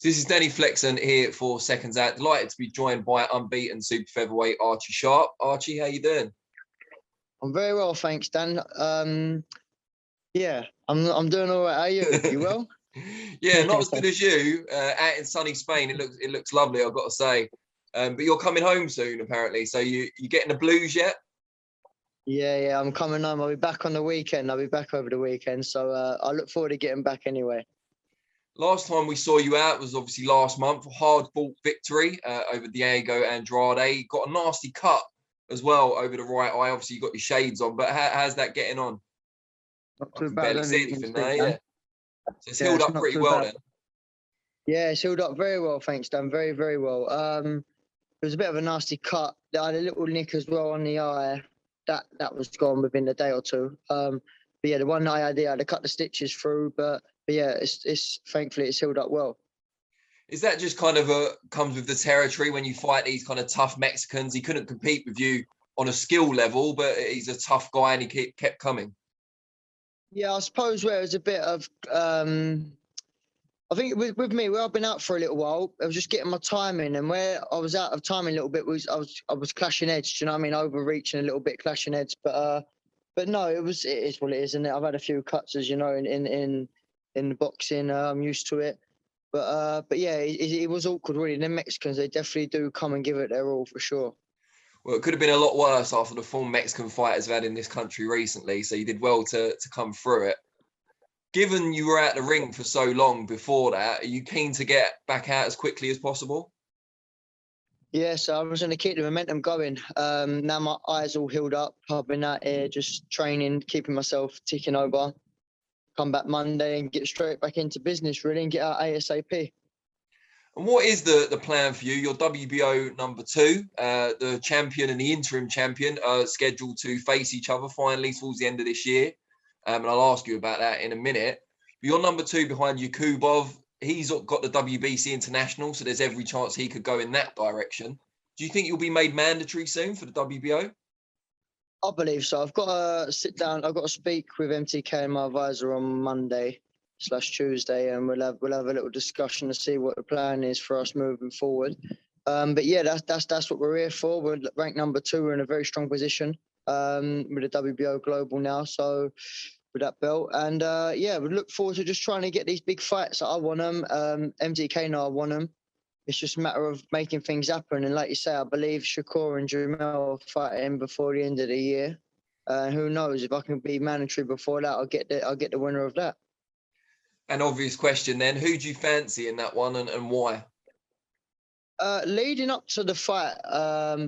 This is Danny Flexon here for Seconds Out. Delighted to be joined by unbeaten super featherweight Archie Sharp. Archie, how you doing? I'm very well, thanks, Dan. Yeah, I'm doing all right. How are you? You well? Yeah, not as good as you. Out in sunny Spain, it looks lovely, I've got to say. But you're coming home soon, apparently. So you getting the blues yet? Yeah, I'm coming home. I'll be back on the weekend. I'll be back over the weekend. So I look forward to getting back anyway. Last time we saw you out was obviously last month. Hard-fought victory over Diego Andrade. Got a nasty cut as well over the right eye. Obviously, you got your shades on, but how's that getting on? Not I too can bad. barely see anything now, yeah. So it's Yeah, healed it's up not pretty too well bad. then. Yeah, it's healed up very well, thanks, Dan. Very, very well. It was a bit of a nasty cut. I had a little nick as well on the eye. That was gone within a day or two. But yeah, the one that I had to cut the stitches through. But yeah, it's thankfully it's healed up well. Is that just kind of comes with the territory when you fight these kind of tough Mexicans? He couldn't compete with you on a skill level, but he's a tough guy and he kept coming. Yeah, I suppose where it was a bit of, I think with me, where I've been out for a little while, I was just getting my timing, and where I was out of timing a little bit was I was clashing heads. Do you know what I mean? Overreaching a little bit, clashing heads. But no, it is what it is, and I've had a few cuts, as you know, in the boxing. I'm used to it. But yeah, it was awkward really. The Mexicans, they definitely do come and give it their all for sure. Well, it could have been a lot worse after the form Mexican fighters have had in this country recently. So you did well to come through it. Given you were out the ring for so long before that, are you keen to get back out as quickly as possible? Yeah, so I was going to keep the momentum going. Now my eyes all healed up. I've been out here just training, keeping myself ticking over. Come back Monday and get straight back into business, really, and get out ASAP. And what is the plan for you? Your WBO number 2, the champion and the interim champion are scheduled to face each other finally towards the end of this year. And I'll ask you about that in a minute. But you're number 2 behind Yakubov. He's got the WBC International, so there's every chance he could go in that direction. Do you think you'll be made mandatory soon for the WBO? I believe so. I've got to sit down. I've got to speak with MTK and my advisor on Monday/Tuesday, and we'll have a little discussion to see what the plan is for us moving forward. But yeah, that's what we're here for. We're ranked number 2. We're in a very strong position with the WBO Global now. So with that belt, and yeah, we look forward to just trying to get these big fights. I want them. MTK know I want them. It's just a matter of making things happen. And like you say, I believe Shakur and Jamel are fighting before the end of the year. Who knows, if I can be mandatory before that, I'll get the winner of that. An obvious question then, who do you fancy in that one and why? Leading up to the fight,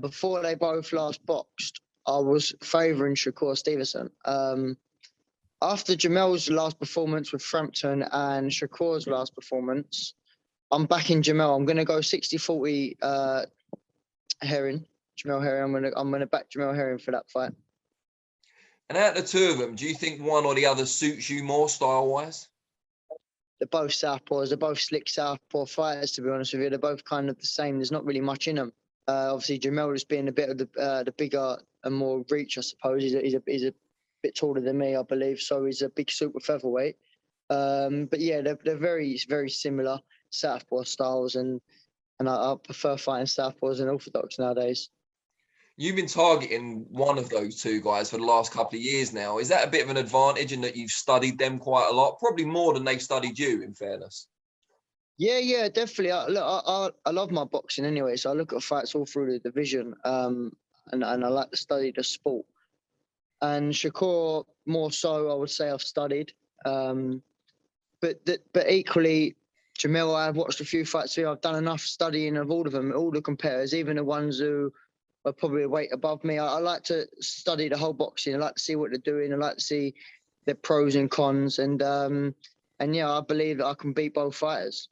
before they both last boxed, I was favouring Shakur Stevenson. After Jamel's last performance with Frampton and Shakur's last performance, I'm backing Jamel. I'm going to go 60-40 Herring, Jamel Herring. I'm gonna back Jamel Herring for that fight. And out of the two of them, do you think one or the other suits you more style-wise? They're both southpaws. They're both slick southpaw fighters, to be honest with you. They're both kind of the same. There's not really much in them. Obviously, Jamel just being a bit of the bigger and more reach, I suppose. He's a bit taller than me, I believe. So he's a big super featherweight. But yeah, they're very, very similar southpaw styles, and I prefer fighting southpaws and orthodox nowadays. You've been targeting one of those two guys for the last couple of years now. Is that a bit of an advantage in that you've studied them quite a lot? Probably more than they've studied you, in fairness. Yeah, definitely. I love my boxing anyway, so I look at fights all through the division, and I like to study the sport. And Shakur, more so, I would say I've studied. But equally, Jamel, I've watched a few fights here. I've done enough studying of all of them, all the competitors, even the ones who are probably a weight above me. I like to study the whole boxing. I like to see what they're doing. I like to see their pros and cons. And yeah, I believe that I can beat both fighters.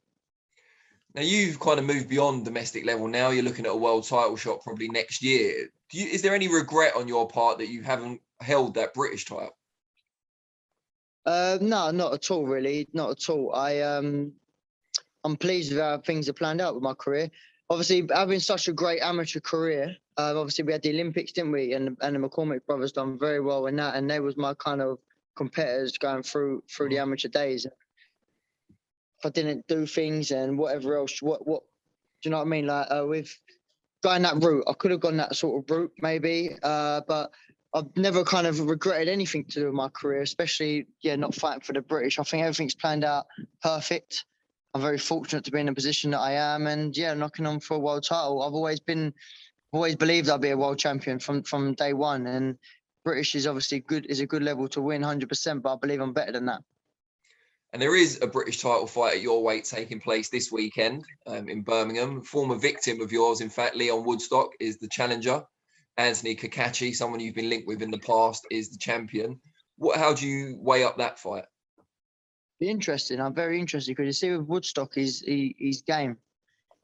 Now, you've kind of moved beyond domestic level now. You're looking at a world title shot probably next year. Is there any regret on your part that you haven't held that British title? No, not at all, really. Not at all. I'm pleased with how things are planned out with my career. Obviously, having such a great amateur career, obviously we had the Olympics, didn't we? And the McCormick brothers done very well in that, and they was my kind of competitors going through the amateur days. I didn't do things and whatever else. What do you know what I mean? Like with going that route, I could have gone that sort of route maybe, but I've never kind of regretted anything to do with my career, especially not fighting for the British. I think everything's planned out perfect. I'm very fortunate to be in the position that I am, and knocking on for a world title. I've always believed I'll be a world champion from day one, and British is obviously a good level to win 100%, but I believe I'm better than that. And there is a British title fight at your weight taking place this weekend in Birmingham. Former victim of yours, in fact, Lyon Woodstock is the challenger. Anthony Cacace, someone you've been linked with in the past, is the champion. How do you weigh up that fight? Be interesting. I'm very interested because you see with Woodstock, he's game.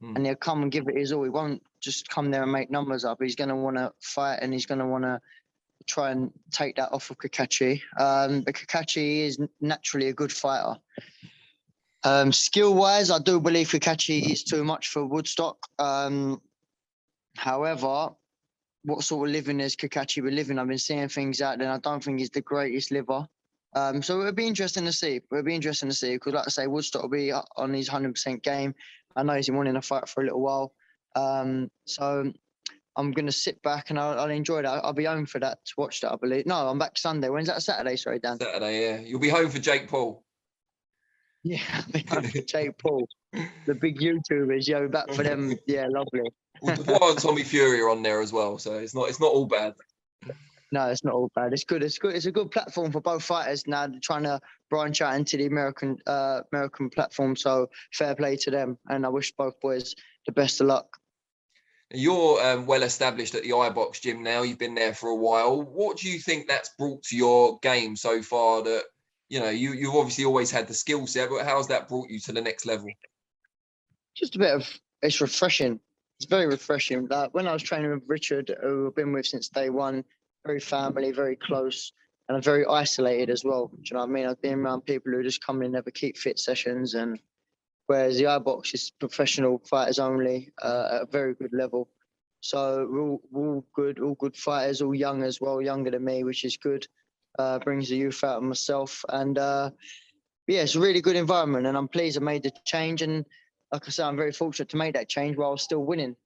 And he'll come and give it his all. He won't just come there and make numbers up. He's going to want to fight, and he's going to want to try and take that off of Kokichi. But Kokichi is naturally a good fighter. Skill-wise, I do believe Kokichi is too much for Woodstock. However, what sort of living is Kokichi been living? I've been seeing things out there, and I don't think he's the greatest liver. So it'll be interesting to see. Because, like I say, Woodstock will be on his 100% game. I know he's been wanting to fight for a little while. So I'm going to sit back and I'll enjoy that. I'll be home for that, to watch that, I believe. No, I'm back Sunday. When's that? Saturday, sorry, Dan. Saturday, yeah. You'll be home for Jake Paul. Yeah, I'll be home for Jake Paul. The big YouTubers, back for them. Yeah, lovely. Well, Dubois and Tommy Fury are on there as well, so it's not all bad. No, it's not all bad. It's good. It's good. It's a good platform for both fighters now. They're trying to branch out into the American platform. So fair play to them, and I wish both boys the best of luck. You're well established at the iBox gym now. You've been there for a while. What do you think that's brought to your game so far? That you've obviously always had the skill set, but how's that brought you to the next level? Just a bit of. It's refreshing. It's very refreshing. Like when I was training with Richard, who I've been with since day one. Very family, very close, and I'm very isolated as well. Do you know what I mean? I've been around people who just come in and never keep fit sessions, and whereas the iBox is professional fighters only at a very good level. So we're all good fighters, all young as well, younger than me, which is good. Brings the youth out of myself, and it's a really good environment, and I'm pleased I made the change. And like I said, I'm very fortunate to make that change while still winning.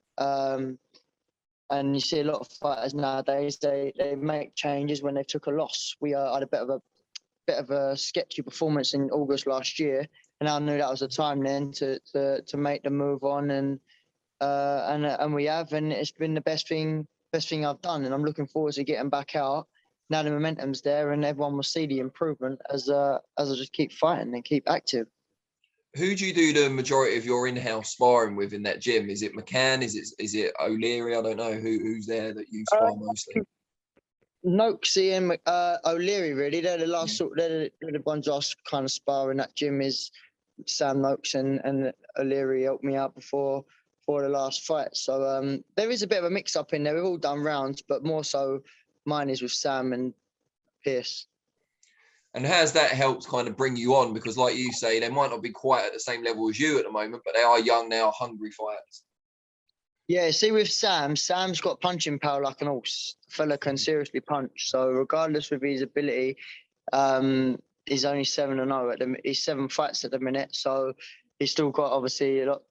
And you see a lot of fighters nowadays, they make changes when they took a loss. We had a bit of a sketchy performance in August last year, and I knew that was the time then to make the move on, and we have, and it's been the best thing I've done, and I'm looking forward to getting back out. Now the momentum's there, and everyone will see the improvement as I just keep fighting and keep active. Who do you do the majority of your in-house sparring with in that gym? Is it McCann? Is it O'Leary? I don't know who's there that you spar mostly. Noxie and O'Leary, really. They're the last they're the ones I kind of spar in that gym. Is Sam Noakes and O'Leary helped me out before the last fight. So there is a bit of a mix-up in there. We've all done rounds, but more so mine is with Sam and Pierce. And has that helped kind of bring you on? Because like you say, they might not be quite at the same level as you at the moment, but they are young now, hungry fighters. Yeah, see with Sam's got punching power like an horse. The fella can seriously punch. So regardless of his ability, he's only 7-0 he's 7 fights at the minute. So he's still got obviously a lot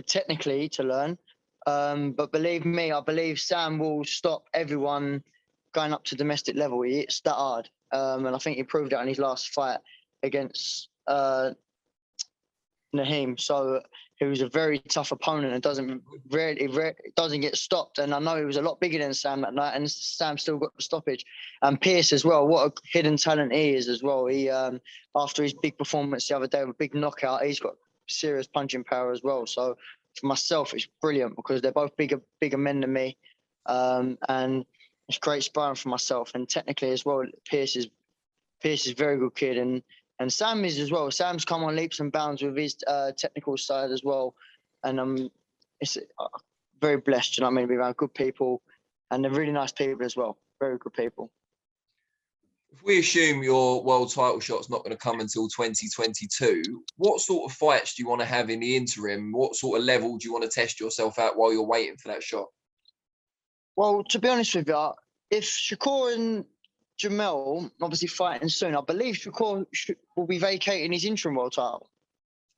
technically to learn. But believe me, I believe Sam will stop everyone going up to domestic level. It's that hard. And I think he proved that in his last fight against Naheem. So he was a very tough opponent and doesn't get stopped. And I know he was a lot bigger than Sam that night, and Sam still got the stoppage. And Pierce as well, what a hidden talent he is as well. He after his big performance the other day with a big knockout, he's got serious punching power as well. So for myself, it's brilliant because they're both bigger men than me, and it's great sparring for myself. And technically as well, Pierce is a very good kid, and Sam is as well. Sam's come on leaps and bounds with his technical side as well. And it's very blessed, you know what I mean, to be around good people, and they're really nice people as well. Very good people. If we assume your world title shot's not going to come until 2022, what sort of fights do you want to have in the interim? What sort of level do you want to test yourself at while you're waiting for that shot? Well, to be honest with you, if Shakur and Jamel obviously fighting soon, I believe Shakur will be vacating his interim world title.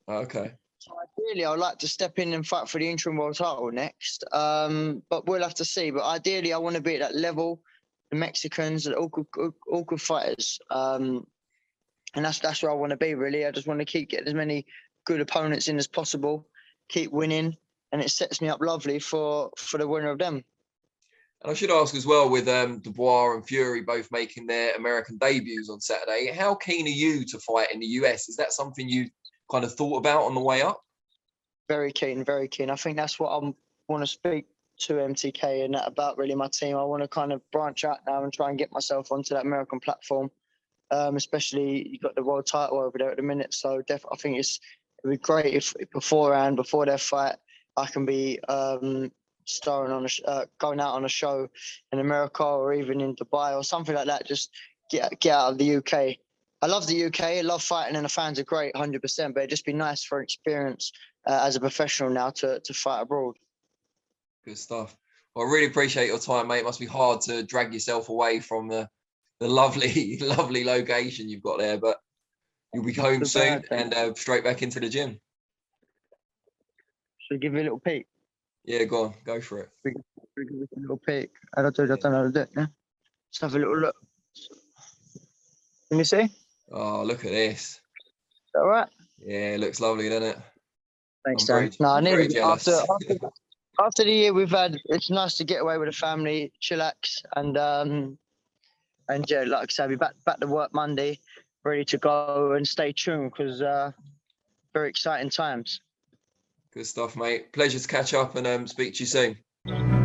Okay. So ideally, I'd like to step in and fight for the interim world title next. But we'll have to see. But ideally, I want to be at that level. The Mexicans, all good fighters. And that's where I want to be, really. I just want to keep getting as many good opponents in as possible, keep winning, and it sets me up lovely for the winner of them. And I should ask as well, with Dubois and Fury both making their American debuts on Saturday, how keen are you to fight in the US? Is that something you kind of thought about on the way up? Very keen, very keen. I think that's what I want to speak to MTK and that about, really, my team. I want to kind of branch out now and try and get myself onto that American platform. Especially you've got the world title over there at the minute. So I think it'd be great if before their fight, I can be starring on going out on a show in America or even in Dubai or something like that. Just get out of the UK. I love the UK. I love fighting, and the fans are great, 100%. But it'd just be nice for experience as a professional now to fight abroad. Good stuff. Well, I really appreciate your time, mate. It must be hard to drag yourself away from the lovely, lovely location you've got there, but you'll be home soon and straight back into the gym. Should we give you a little peek? Yeah, go on, go for it. We give you a little peek. I don't know how to do it. Yeah? Let's have a little look. Let me see. Oh, look at this. Is that all right? Yeah, it looks lovely, doesn't it? Thanks, Dan. No, I need after the year we've had, it's nice to get away with the family, chillax, and yeah, like I said, I'll be back to work Monday, ready to go, and stay tuned because very exciting times. Good stuff, mate. Pleasure to catch up and speak to you soon.